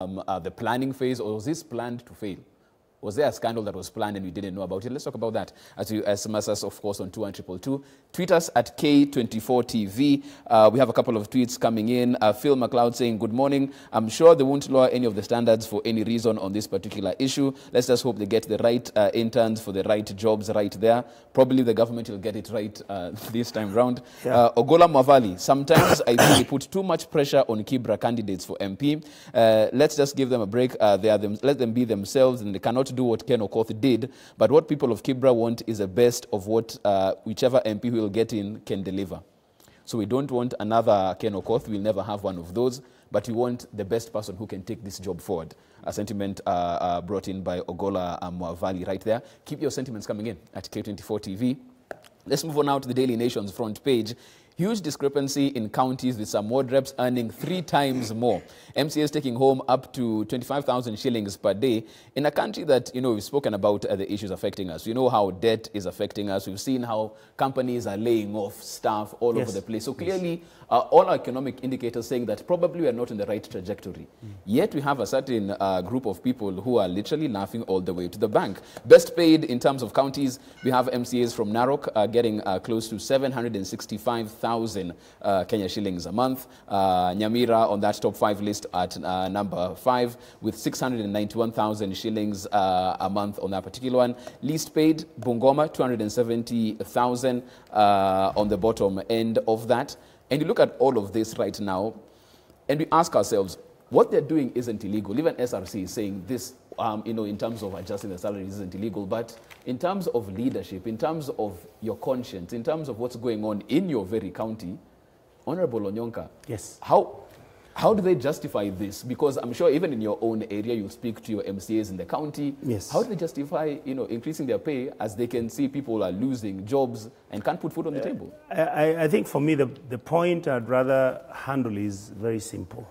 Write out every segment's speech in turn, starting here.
the planning phase, or was this planned to fail? Was there a scandal that was planned and we didn't know about it? Let's talk about that as you SMS us, of course, on 21222. Tweet us at K24TV. We have a couple of tweets coming in. Phil McLeod saying, good morning. I'm sure they won't lower any of the standards for any reason on this particular issue. Let's just hope they get the right interns for the right jobs right there. Probably the government will get it right this time round. Yeah. Ogola Mwavali, sometimes I think they put too much pressure on Kibra candidates for MP. Let's just give them a break. Let them be themselves, and they cannot do what Ken Okoth did, but what people of Kibra want is the best of what whichever MP who will get in can deliver. So we don't want another Ken Okoth. We'll never have one of those, but we want the best person who can take this job forward. A sentiment brought in by Ogola Mwavali right there. Keep your sentiments coming in at K24 TV. Let's move on now to the Daily Nation's front page. Huge discrepancy in counties with some ward reps earning 3 times more. MCAs taking home up to 25,000 shillings per day in a country that, we've spoken about the issues affecting us. We know how debt is affecting us. We've seen how companies are laying off staff all over the place. So clearly, all our economic indicators saying that probably we are not in the right trajectory. Yet we have a certain group of people who are literally laughing all the way to the bank. Best paid in terms of counties, we have MCAs from Narok getting close to 765,000 Kenya shillings a month. Nyamira on that top 5 list at number 5 with 691,000 shillings a month on that particular one. Least paid, Bungoma, 270,000 on the bottom end of that. And you look at all of this right now, and we ask ourselves, what they're doing isn't illegal. Even SRC is saying this, in terms of adjusting the salaries isn't illegal. But in terms of leadership, in terms of your conscience, in terms of what's going on in your very county, Honorable Onyonka, yes, how do they justify this? Because I'm sure even in your own area, you speak to your MCAs in the county. Yes. How do they justify, increasing their pay as they can see people are losing jobs and can't put food on the table? I think for me, the point I'd rather handle is very simple.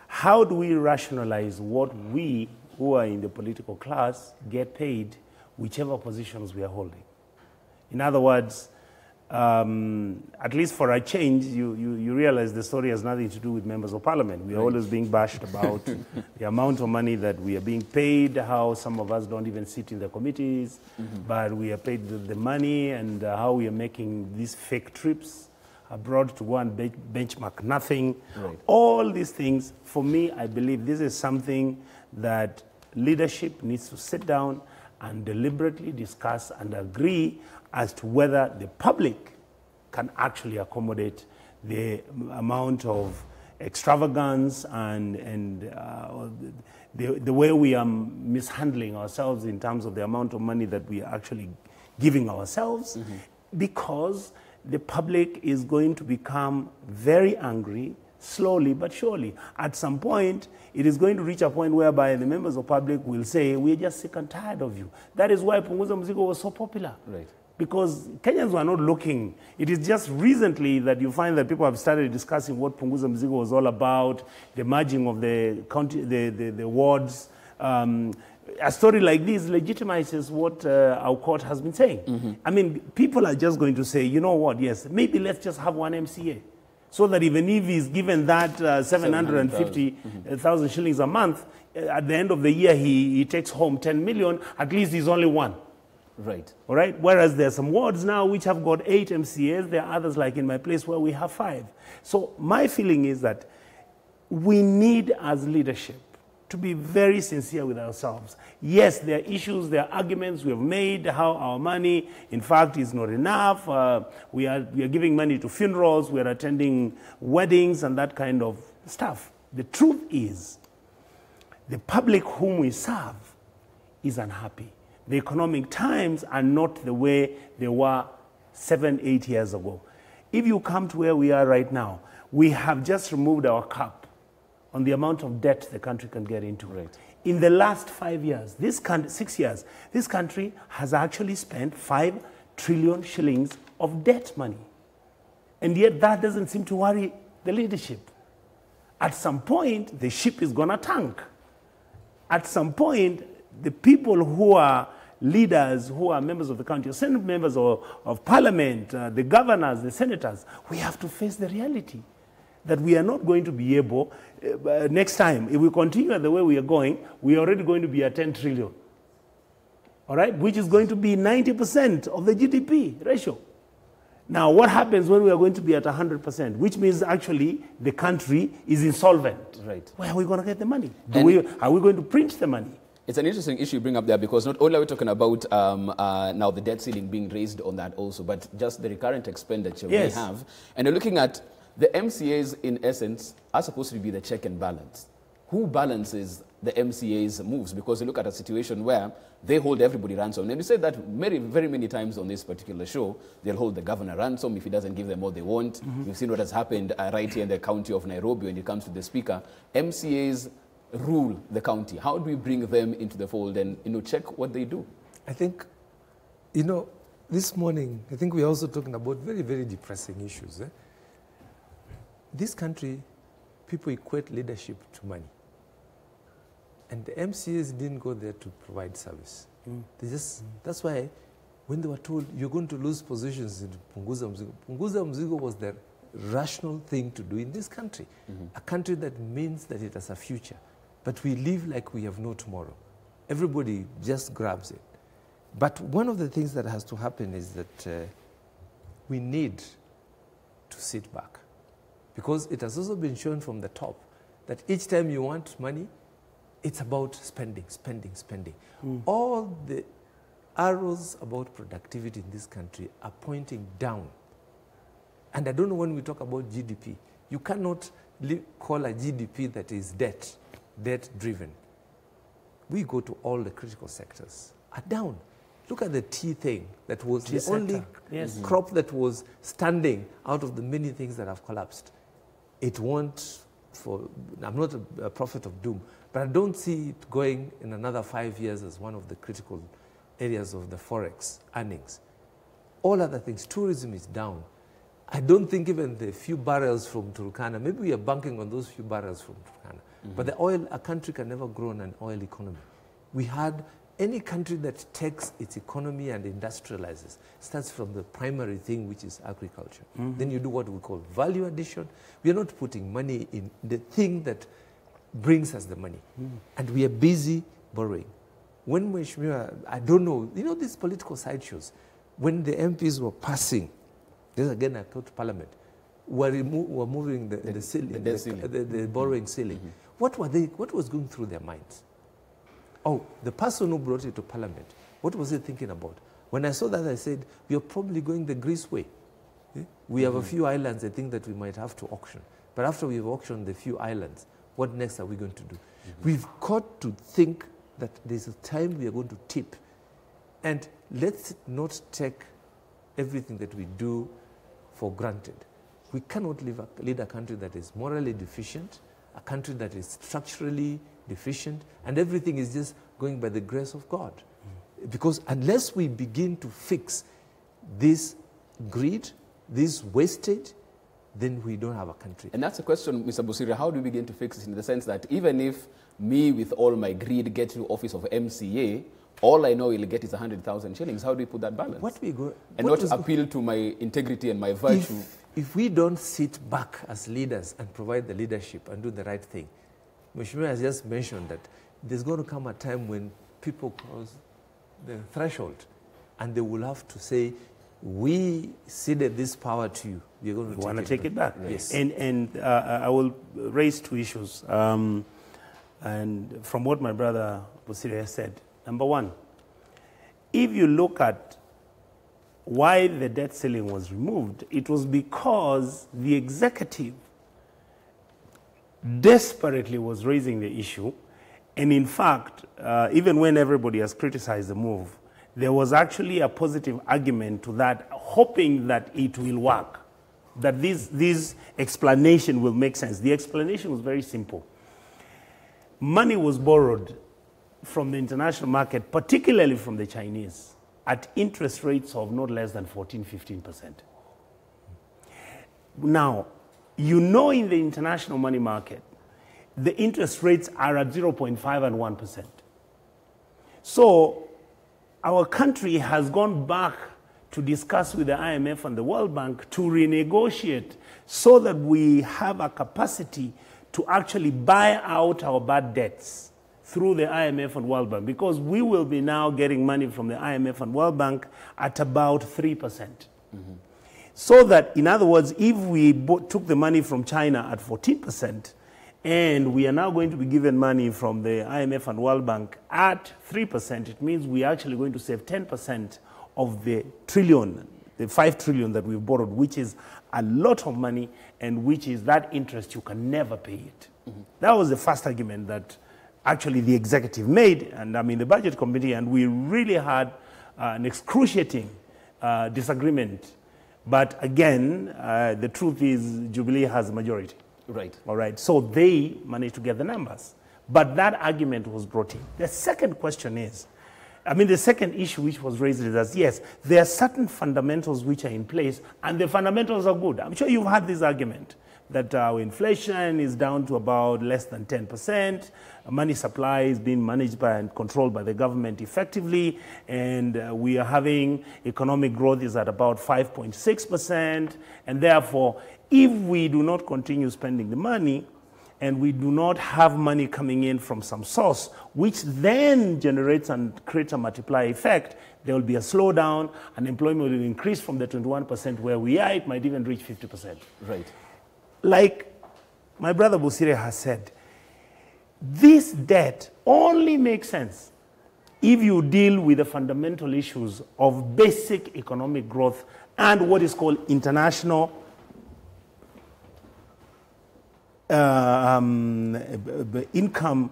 How do we rationalize what we, who are in the political class, get paid, whichever positions we are holding? In other words, at least for a change, you realize the story has nothing to do with members of parliament. We are always being bashed about the amount of money that we are being paid, how some of us don't even sit in the committees, but we are paid the money, and how we are making these fake trips abroad to go and benchmark nothing. Right. All these things, for me, I believe this is something that leadership needs to sit down and deliberately discuss and agree as to whether the public can actually accommodate the amount of extravagance and the way we are mishandling ourselves in terms of the amount of money that we are actually giving ourselves, because the public is going to become very angry, slowly but surely. At some point, it is going to reach a point whereby the members of public will say, we're just sick and tired of you. That is why Punguza Mzigo was so popular. Right. Because Kenyans were not looking. It is just recently that you find that people have started discussing what Punguza Mzigo was all about, the merging of the county, the wards. A story like this legitimizes what our court has been saying. I mean, people are just going to say, you know what, yes, maybe let's just have one MCA. So that even if he's given that 750,000 shillings a month, at the end of the year he takes home 10 million, at least he's only one. Right. All right? Whereas there are some wards now which have got 8 MCAs. There are others like in my place where we have 5. So my feeling is that we need as leadership to be very sincere with ourselves. Yes, there are issues, there are arguments we have made, how our money, in fact, is not enough. We are giving money to funerals, we are attending weddings and that kind of stuff. The truth is, the public whom we serve is unhappy. The economic times are not the way they were 7, 8 years ago. If you come to where we are right now, we have just removed our cap on the amount of debt the country can get into. Right. In the last 5 years, 6 years, this country has actually spent 5 trillion shillings of debt money. And yet that doesn't seem to worry the leadership. At some point, the ship is going to tank. At some point, the people who are leaders, who are members of the country, Senate members of parliament, the governors, the senators, we have to face the reality that we are not going to be able, next time, if we continue the way we are going, we are already going to be at 10 trillion. All right, which is going to be 90% of the GDP ratio. Now, what happens when we are going to be at 100%, which means actually the country is insolvent? Right. Where are we going to get the money? Are we going to print the money? It's an interesting issue you bring up there, because not only are we talking about now the debt ceiling being raised on that also, but just the recurrent expenditure we have. And you're looking at the MCAs, in essence, are supposed to be the check and balance. Who balances the MCA's moves? Because you look at a situation where they hold everybody ransom. And we said that very many times on this particular show. They'll hold the governor ransom if he doesn't give them what they want. We've seen what has happened right here in the county of Nairobi when it comes to the speaker. MCAs rule the county. How do we bring them into the fold and check what they do? I think, this morning, I think we're also talking about very depressing issues. This country, people equate leadership to money. And the MCAs didn't go there to provide service. That's why when they were told, you're going to lose positions in Punguza Mzigo, Punguza Mzigo was the rational thing to do in this country. A country that means that it has a future. But we live like we have no tomorrow. Everybody just grabs it. But one of the things that has to happen is that we need to sit back. Because it has also been shown from the top that each time you want money, it's about spending. All the arrows about productivity in this country are pointing down. And I don't know when we talk about GDP, you cannot call a GDP that is debt-driven. We go to all the critical sectors, are down. Look at the tea thing that was the only crop that was standing out of the many things that have collapsed. It won't, I'm not a prophet of doom, but I don't see it going in another 5 years as one of the critical areas of the forex earnings. All other things, tourism is down. I don't think even the few barrels from Turkana, maybe we are banking on those few barrels from Turkana, but the oil, a country can never grow in an oil economy. We had any country that takes its economy and industrializes, starts from the primary thing, which is agriculture. Then you do what we call value addition. We are not putting money in the thing that brings us the money. And we are busy borrowing. When I don't know, these political sideshows, when the MPs were passing, this again I go to Parliament, were moving the ceiling, the borrowing ceiling. What was going through their minds? Oh, the person who brought it to Parliament, what was he thinking about? When I saw that, I said, we are probably going the Greece way. We have a few islands, I think, that we might have to auction. But after we've auctioned the few islands, what next are we going to do? We've got to think that there's a time we are going to tip. And let's not take everything that we do for granted. We cannot lead a country that is morally deficient, a country that is structurally deficient, and everything is just going by the grace of God. Because unless we begin to fix this greed, this wastage, then we don't have a country. And that's a question, Mr. Busiri, how do we begin to fix it in the sense that even if me with all my greed get to the office of MCA, all I know he'll get is 100,000 shillings. How do we put that balance? And not appeal to my integrity and my virtue. If we don't sit back as leaders and provide the leadership and do the right thing, Mheshimiwa has just mentioned that there's going to come a time when people cross the threshold and they will have to say, we ceded this power to you. We're going to take it back. Yes. And I will raise two issues. And from what my brother Busiri has said, number one, if you look at why the debt ceiling was removed, it was because the executive desperately was raising the issue. And in fact, even when everybody has criticized the move, there was actually a positive argument to that, hoping that it will work, that this explanation will make sense. The explanation was very simple. Money was borrowed from the international market, particularly from the Chinese, at interest rates of not less than 14–15%. Now, in the international money market, the interest rates are at 0.5 and 1%. So our country has gone back to discuss with the IMF and the World Bank to renegotiate so that we have a capacity to actually buy out our bad debts through the IMF and World Bank, because we will be now getting money from the IMF and World Bank at about 3%. So that, in other words, if we took the money from China at 14%, and we are now going to be given money from the IMF and World Bank at 3%, it means we are actually going to save 10% of the trillion, the 5 trillion that we've borrowed, which is a lot of money, and which is that interest, you can never pay it. That was the first argument that actually the executive made, and I'm in the budget committee, and we really had an excruciating disagreement. But again, the truth is Jubilee has a majority. Right. All right. So they managed to get the numbers. But that argument was brought in. The second question is, the second issue which was raised is that, yes, there are certain fundamentals which are in place, and the fundamentals are good. I'm sure you've had this argument that our inflation is down to about less than 10%, money supply is being managed by and controlled by the government effectively, and we are having economic growth is at about 5.6%, and therefore, if we do not continue spending the money, and we do not have money coming in from some source, which then generates and creates a multiplier effect, there will be a slowdown, and employment will increase from the 21% where we are, it might even reach 50%. Right. Like my brother Busire has said, this debt only makes sense if you deal with the fundamental issues of basic economic growth and what is called international income,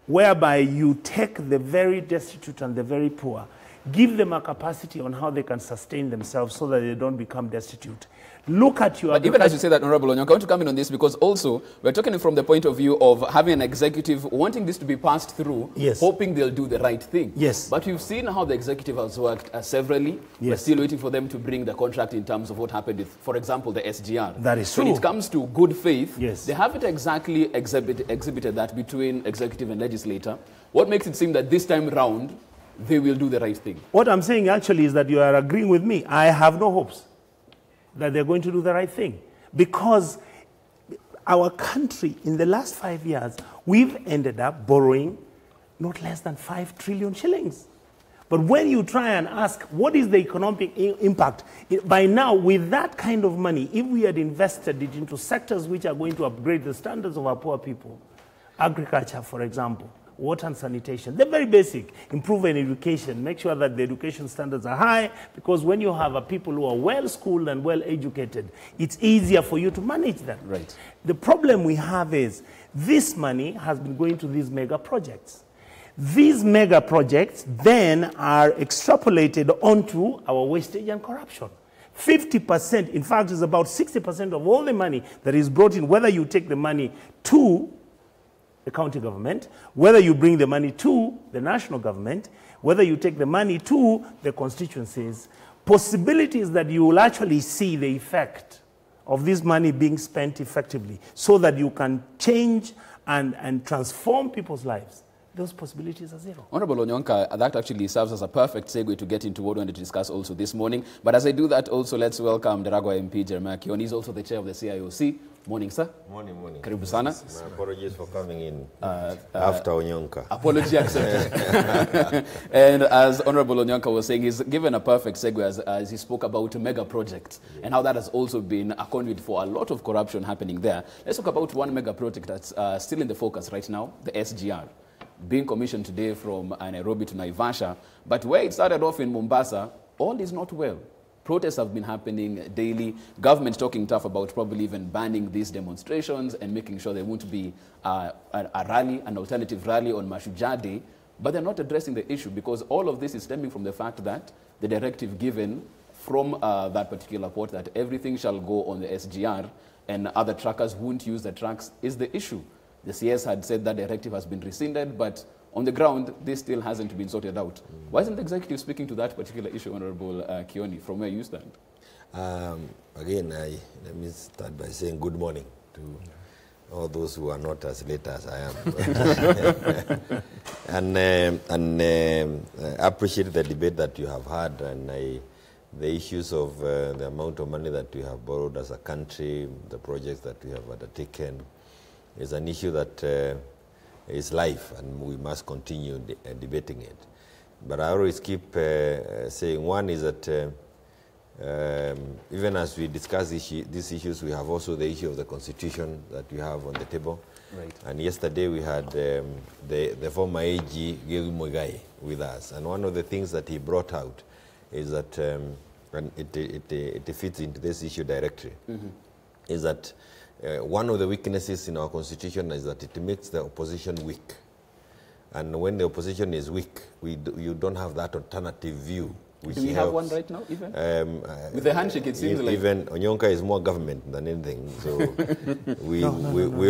whereby you take the very destitute and the very poor, give them a capacity on how they can sustain themselves so that they don't become destitute. Look at your... But even as you say that, Honorable Onyonka, I want to come in on this because also we're talking from the point of view of having an executive wanting this to be passed through, yes, hoping they'll do the right thing. Yes. But we've seen how the executive has worked severally. Yes. We're still waiting for them to bring the contract in terms of what happened with, for example, the SGR. That is true. When it comes to good faith, yes, they haven't exactly exhibited that between executive and legislator. What makes it seem that this time round, they will do the right thing? What I'm saying actually is that you are agreeing with me. I have no hopes that they're going to do the right thing, because our country in the last 5 years, we've ended up borrowing not less than 5 trillion shillings. But when you try and ask what is the economic impact, by now with that kind of money, if we had invested it into sectors which are going to upgrade the standards of our poor people, agriculture, for example, water and sanitation, they're very basic. Improve in education, make sure that the education standards are high, because when you have people who are well-schooled and well-educated, it's easier for you to manage them. Right. The problem we have is this money has been going to these mega projects. These mega projects then are extrapolated onto our wastage and corruption. 50%, in fact, is about 60% of all the money that is brought in, whether you take the money to the county government, whether you bring the money to the national government, whether you take the money to the constituencies, possibilities that you will actually see the effect of this money being spent effectively so that you can change and transform people's lives. Those possibilities are zero. Honorable Onyonka, that actually serves as a perfect segue to get into what we want to discuss also this morning. But as I do that also, let's welcome Ndaragwa MP Jeremiah Kioni. He's also the chair of the CIOC. Morning, sir. Morning. Karibu sana. My apologies for coming in after Onyonka. Apology accepted. And as Honorable Onyonka was saying, he's given a perfect segue as he spoke about mega projects and how that has also been a conduit for a lot of corruption happening there. Let's talk about one mega project that's still in the focus right now, the SGR. Being commissioned today from Nairobi to Naivasha, but where it started off in Mombasa, all is not well. Protests have been happening daily. Government talking tough about probably even banning these demonstrations and making sure there won't be a rally, an alternative rally on Mashujaa Day, but they're not addressing the issue because all of this is stemming from the fact that the directive given from that particular port that everything shall go on the SGR and other truckers won't use the trucks is the issue. The CS had said that directive has been rescinded, but on the ground, this still hasn't been sorted out. Why isn't the executive speaking to that particular issue, Honorable Kioni, from where you stand? Again, let me start by saying good morning to all those who are not as late as I am. and I appreciate the debate that you have had, and I the issues of the amount of money that we have borrowed as a country, the projects that we have undertaken, is an issue that is life, and we must continue debating it. But I always keep saying, one is that even as we discuss these issues, we have also the issue of the constitution that we have on the table. Right. And yesterday we had the former AG, Gegu Muigai, with us. And one of the things that he brought out is that, and it fits into this issue directly, is that one of the weaknesses in our constitution is that it makes the opposition weak. And when the opposition is weak, you don't have that alternative view. Do we have one right now, even? With the handshake, it seems like... Even Onyonka is more government than anything. So we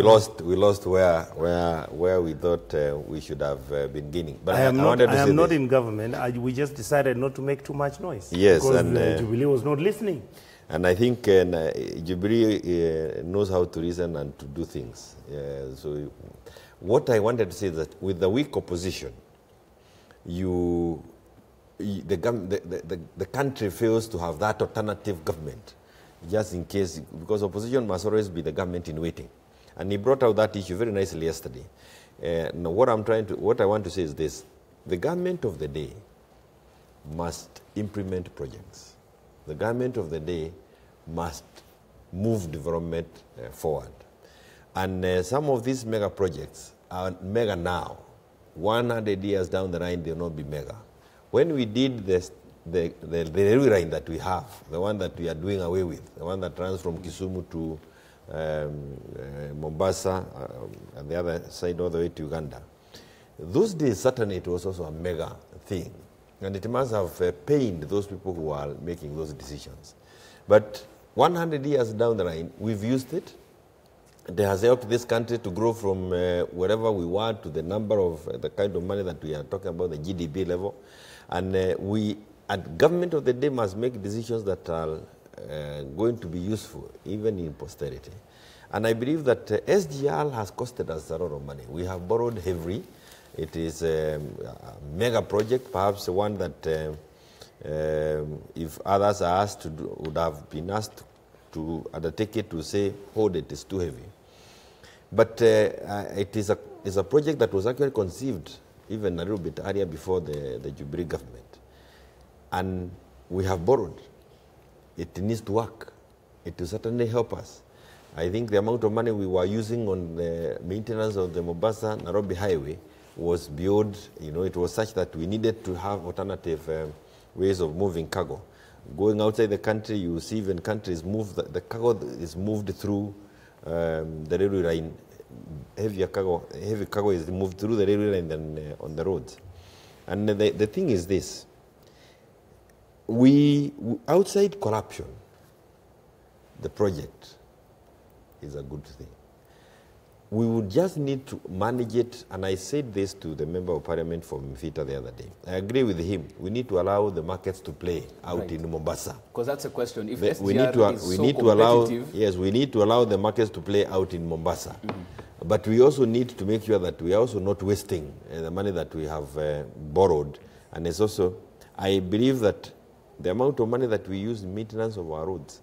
lost where we thought we should have been gaining. But I am not in government. We just decided not to make too much noise. Yes, because and Jubilee was not listening. And I think Jubilee knows how to reason and to do things. So what I wanted to say is that with the weak opposition, the country fails to have that alternative government, just in case, because opposition must always be the government in waiting. And he brought out that issue very nicely yesterday. Now what I want to say is this: the government of the day must implement projects. The government of the day must move development forward. And some of these mega projects are mega now. 100 years down the line, they will not be mega. When we did the railway line that we have, the one that we are doing away with, the one that runs from Kisumu to Mombasa, and the other side all the way to Uganda, those days certainly it was also a mega thing. And it must have pained those people who are making those decisions. But 100 years down the line, we've used it. It has helped this country to grow from wherever we were to the number of the kind of money that we are talking about, the GDP level. And government of the day must make decisions that are going to be useful, even in posterity. And I believe that SGR has costed us a lot of money. We have borrowed heavily. It is a mega project, perhaps one that if others are asked to do, would have been asked to undertake it, to say, hold it, it's too heavy. But it is a project that was actually conceived even a little bit earlier before the Jubilee government. And we have borrowed. It needs to work. It will certainly help us. I think the amount of money we were using on the maintenance of the Mombasa-Nairobi highway was beyond, it was such that we needed to have alternative ways of moving cargo. Going outside the country, you see even countries move, the cargo is moved through the railway line. Heavy cargo is moved through the railway line than on the roads. And the thing is this: outside corruption, the project is a good thing. We would just need to manage it, and I said this to the Member of Parliament from Mfita the other day. I agree with him. We need to allow the markets to play out in Mombasa. Because that's a question. If SGR we need to allow the markets to play out in Mombasa. But we also need to make sure that we are also not wasting the money that we have borrowed. And it's also, I believe that the amount of money that we use in maintenance of our roads,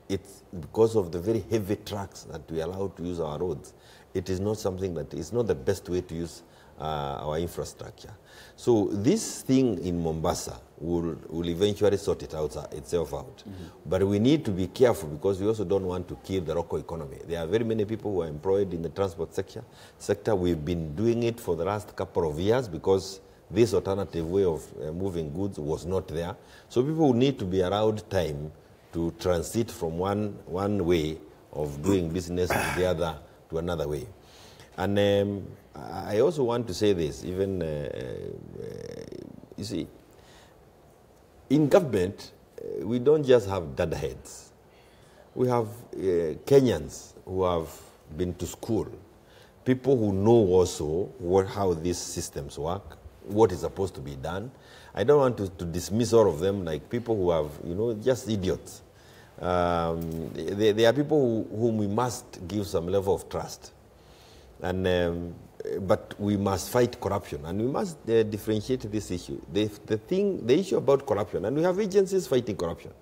it's because of the very heavy trucks that we allow to use our roads. It is not something that is not the best way to use our infrastructure. So this thing in Mombasa will eventually sort itself out. But we need to be careful, because we also don't want to kill the local economy. There are very many people who are employed in the transport sector. We've been doing it for the last couple of years because this alternative way of moving goods was not there. So people need to be allowed time to transit from one way of doing business to the other, to another way. And I also want to say this, even, you see, in government, we don't just have dad heads. We have Kenyans who have been to school, people who know also how these systems work, what is supposed to be done. I don't want to dismiss all of them like people who have, just idiots. They are people whom we must give some level of trust. And but we must fight corruption, and we must differentiate this issue. The issue about corruption, and we have agencies fighting corruption.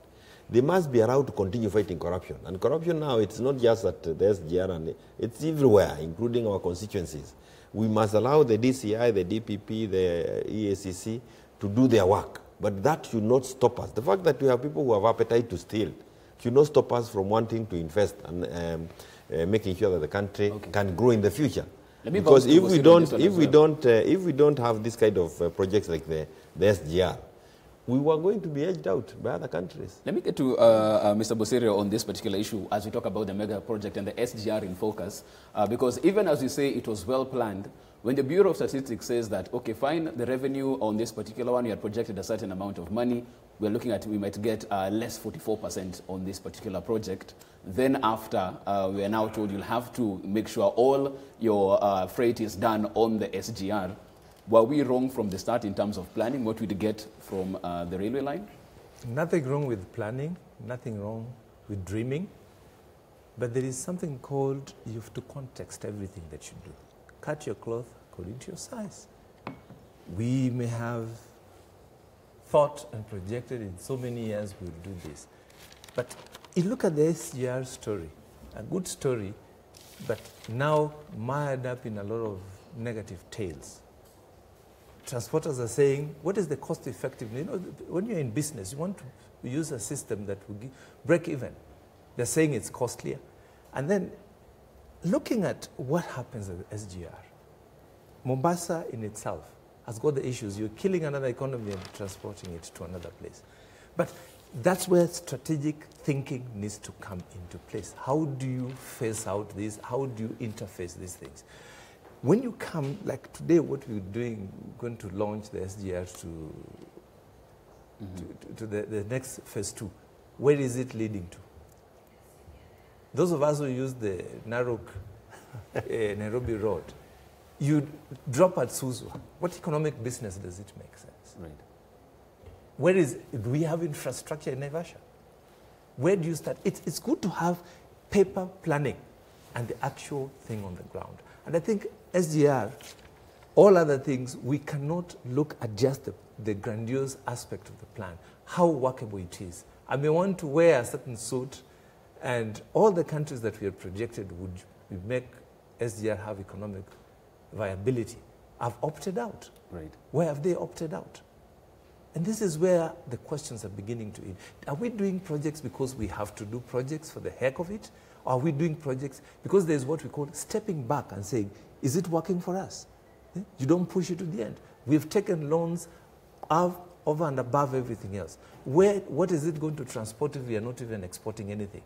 They must be allowed to continue fighting corruption. And corruption now, it's not just at the SGR, and it's everywhere, including our constituencies. We must allow the DCI, the DPP, the EACC to do their work. But that should not stop us. The fact that we have people who have appetite to steal should not stop us from wanting to invest and making sure that the country can grow in the future. Because if we don't have this kind of projects like the SGR, we were going to be edged out by other countries. Let me get to Mr. Bosirio on this particular issue as we talk about the mega project and the SGR in focus. Because even as you say, it was well planned. When the Bureau of Statistics says that, okay, fine, the revenue on this particular one, you had projected a certain amount of money, we're looking at, we might get less 44% on this particular project. Then after, we are now told you'll have to make sure all your freight is done on the SGR. Were we wrong from the start in terms of planning what we'd get from the railway line? Nothing wrong with planning, nothing wrong with dreaming, but there is something called, you have to context everything that you do. Cut your cloth according to your size. We may have thought and projected in so many years we'll do this. But you look at the SGR story, a good story, but now mired up in a lot of negative tales. Transporters are saying, what is the cost effectiveness? You know, when you're in business, you want to use a system that will break even. They're saying it's costlier. And then looking at what happens at the SGR, Mombasa in itself has got the issues. You're killing another economy and transporting it to another place. But that's where strategic thinking needs to come into place. How do you phase out this? How do you interface these things? When you come, like today, what we're doing, going to launch the SGR to the next phase 2, where is it leading to? Those of us who use the Narok Nairobi Road, you drop at Suswa. What economic business does it make sense? Right. Where is, do we have infrastructure in Naivasha? Where do you start? It's good to have paper planning and the actual thing on the ground. And I think SGR, all other things, we cannot look at just the grandiose aspect of the plan, how workable it is. I may want to wear a certain suit, and all the countries that we have projected would make SGR have economic viability have opted out. Right. Where have they opted out? And this is where the questions are beginning to end. Are we doing projects because we have to do projects for the heck of it? Or are we doing projects because there's what we call stepping back and saying, is it working for us? You don't push it to the end. We've taken loans over and above everything else. What is it going to transport if we are not even exporting anything?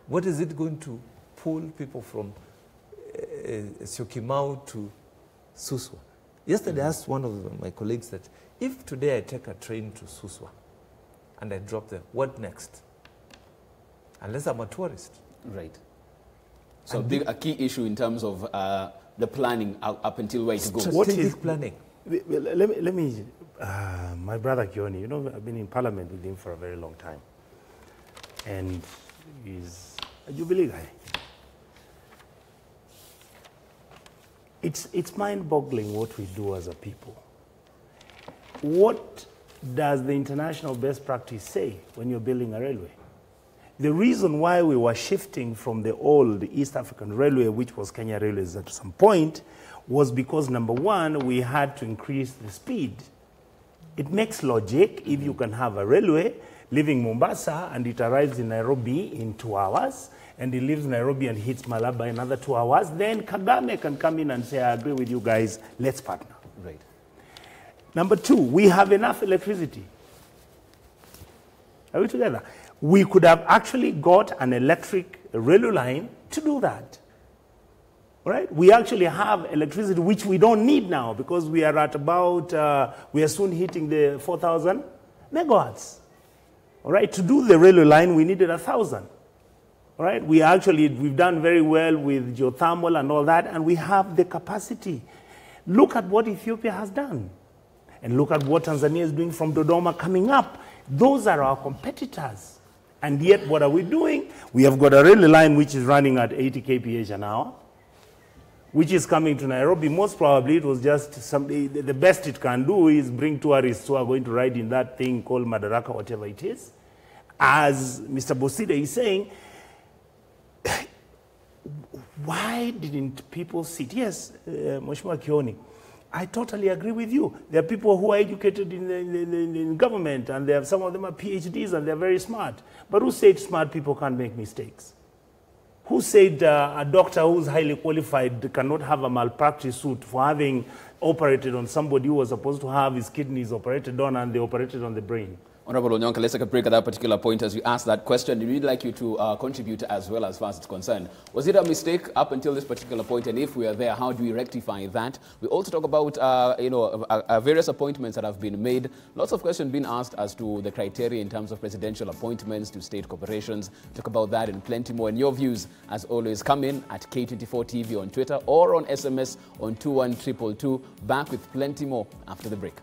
What is it going to pull people from Syokimau to Suswa? Yesterday I asked one of my colleagues that if today I take a train to Suswa and I drop there, what next? Unless I'm a tourist. Right. So a key issue in terms of the planning up until where it goes. What is planning? Let me my brother Kioni, you know, I've been in parliament with him for a very long time. And he's a Jubilee guy. It's mind-boggling what we do as a people. What does the international best practice say when you're building a railway? The reason why we were shifting from the old East African Railway, which was Kenya Railways at some point, was because, number one, we had to increase the speed. It makes logic if you can have a railway leaving Mombasa and it arrives in Nairobi in 2 hours, and it leaves Nairobi and hits Malaba in another 2 hours, then Kagame can come in and say, I agree with you guys, let's partner. Right. Number two, we have enough electricity. Are we together? We could have actually got an electric railway line to do that. Right? We actually have electricity, which we don't need now because we are at about, we are soon hitting the 4,000 megawatts. All right? To do the railway line, we needed 1,000. All right? We've done very well with geothermal and all that, and we have the capacity. Look at what Ethiopia has done. And look at what Tanzania is doing from Dodoma coming up. Those are our competitors. And yet, what are we doing? We have got a railway line which is running at 80 kph an hour. which is coming to Nairobi. Most probably it was just somebody, the best it can do is bring tourists who are going to ride in that thing called Madaraka, whatever it is. As Mr. Boside is saying, why didn't people sit? Yes, Mheshimiwa Kioni, I totally agree with you. There are people who are educated in government, and some of them are PhDs, and they're very smart. But who said smart people can't make mistakes? Who said a doctor who's highly qualified cannot have a malpractice suit for having operated on somebody who was supposed to have his kidneys operated on, and they operated on the brain? Honorable Onyonka, let's take a break at that particular point. As you asked that question, we'd like you to contribute as well as far as it's concerned. Was it a mistake up until this particular point? And if we are there, how do we rectify that? We also talk about, various appointments that have been made. Lots of questions being asked as to the criteria in terms of presidential appointments to state corporations. Talk about that and plenty more. And your views, as always, come in at K24 TV on Twitter or on SMS on 21222. Back with plenty more after the break.